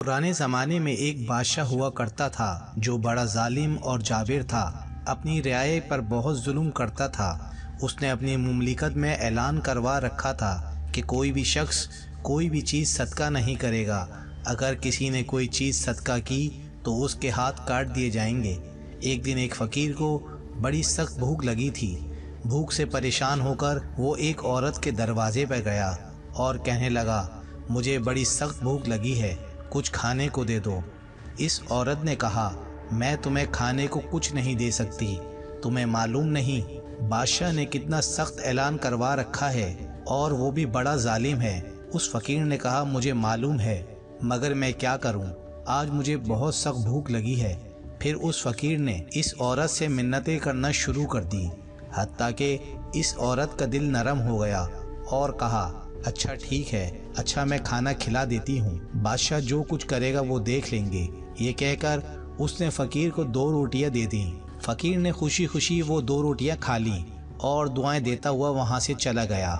پرانے زمانے میں ایک بادشاہ ہوا کرتا تھا جو بڑا ظالم اور جابر تھا۔ اپنی رعایا پر بہت ظلم کرتا تھا۔ اس نے اپنی مملکت میں اعلان کروا رکھا تھا کہ کوئی بھی شخص کوئی بھی چیز صدقہ نہیں کرے گا۔ اگر کسی نے کوئی چیز صدقہ کی تو اس کے ہاتھ کاٹ دیے جائیں گے۔ ایک دن ایک فقیر کو بڑی سخت بھوک لگی تھی۔ بھوک سے پریشان ہو کر وہ ایک عورت کے دروازے پہ گیا اور کہنے لگا، مجھے بڑی سخت بھوک لگی ہے، کچھ کھانے کو دے دو۔ اس عورت نے کہا، میں تمہیں کھانے کو کچھ نہیں دے سکتی، تمہیں معلوم نہیں بادشاہ نے کتنا سخت اعلان کروا رکھا ہے اور وہ بھی بڑا ظالم ہے۔ اس فقیر نے کہا، مجھے معلوم ہے مگر میں کیا کروں، آج مجھے بہت سخت بھوک لگی ہے۔ پھر اس فقیر نے اس عورت سے منتیں کرنا شروع کر دی، حتیٰ کہ اس عورت کا دل نرم ہو گیا اور کہا، اچھا ٹھیک ہے، اچھا میں کھانا کھلا دیتی ہوں، بادشاہ جو کچھ کرے گا وہ دیکھ لیں گے۔ یہ کہہ کر اس نے فقیر کو 2 روٹیاں دے دیں۔ فقیر نے خوشی خوشی وہ 2 روٹیاں کھا لیں اور دعائیں دیتا ہوا وہاں سے چلا گیا۔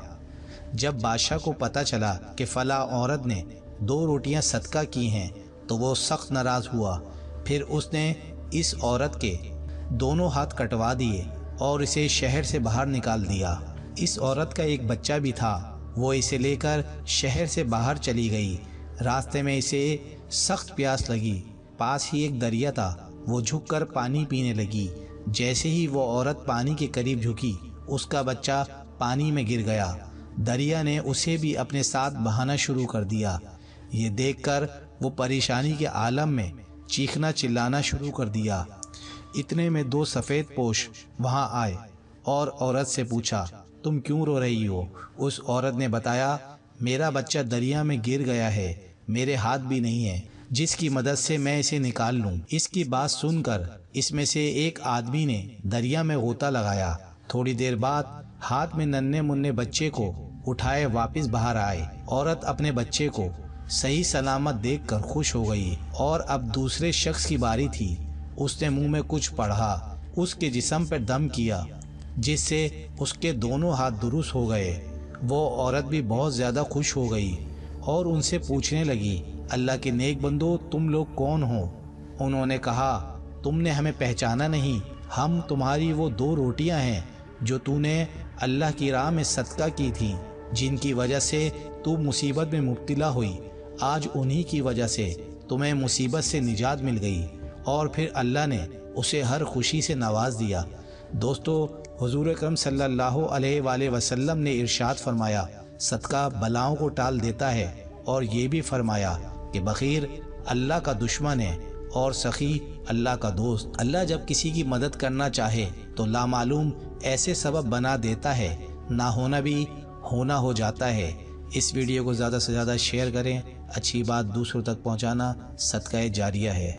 جب بادشاہ کو پتہ چلا کہ فلاں عورت نے 2 روٹیاں صدقہ کی ہیں تو وہ سخت ناراض ہوا۔ پھر اس نے اس عورت کے دونوں ہاتھ کٹوا دیے اور اسے شہر سے باہر نکال دیا۔ اس عورت کا ایک بچہ بھی تھا، وہ اسے لے کر شہر سے باہر چلی گئی۔ راستے میں اسے سخت پیاس لگی، پاس ہی ایک دریا تھا، وہ جھک کر پانی پینے لگی۔ جیسے ہی وہ عورت پانی کے قریب جھکی، اس کا بچہ پانی میں گر گیا۔ دریا نے اسے بھی اپنے ساتھ بہانا شروع کر دیا۔ یہ دیکھ کر وہ پریشانی کے عالم میں چیخنا چلانا شروع کر دیا۔ اتنے میں 2 سفید پوش وہاں آئے اور عورت سے پوچھا، تم کیوں رو رہی ہو؟ اس عورت نے بتایا، میرا بچہ دریا میں گر گیا ہے، میرے ہاتھ بھی نہیں ہے جس کی مدد سے میں اسے نکال لوں۔ اس کی بات سن کر اس میں سے ایک آدمی نے دریا میں غوطہ لگایا۔ تھوڑی دیر بعد ہاتھ میں ننھے منھے بچے کو اٹھائے واپس باہر آئے۔ عورت اپنے بچے کو صحیح سلامت دیکھ کر خوش ہو گئی اور اب دوسرے شخص کی باری تھی۔ اس نے منہ میں کچھ پڑھا، اس کے جسم پر دم کیا جس سے اس کے دونوں ہاتھ درست ہو گئے۔ وہ عورت بھی بہت زیادہ خوش ہو گئی اور ان سے پوچھنے لگی، اللہ کے نیک بندو، تم لوگ کون ہو؟ انہوں نے کہا، تم نے ہمیں پہچانا نہیں، ہم تمہاری وہ 2 روٹیاں ہیں جو تو نے اللہ کی راہ میں صدقہ کی تھیں، جن کی وجہ سے تو مصیبت میں مبتلا ہوئی۔ آج انہی کی وجہ سے تمہیں مصیبت سے نجات مل گئی اور پھر اللہ نے اسے ہر خوشی سے نواز دیا۔ دوستو، حضور اکرم صلی اللہ علیہ وآلہ وسلم نے ارشاد فرمایا، صدقہ بلاؤں کو ٹال دیتا ہے، اور یہ بھی فرمایا کہ بخیل اللہ کا دشمن ہے اور سخی اللہ کا دوست۔ اللہ جب کسی کی مدد کرنا چاہے تو لامعلوم ایسے سبب بنا دیتا ہے، نہ ہونا بھی ہونا ہو جاتا ہے۔ اس ویڈیو کو زیادہ سے زیادہ شیئر کریں، اچھی بات دوسروں تک پہنچانا صدقہ جاریہ ہے۔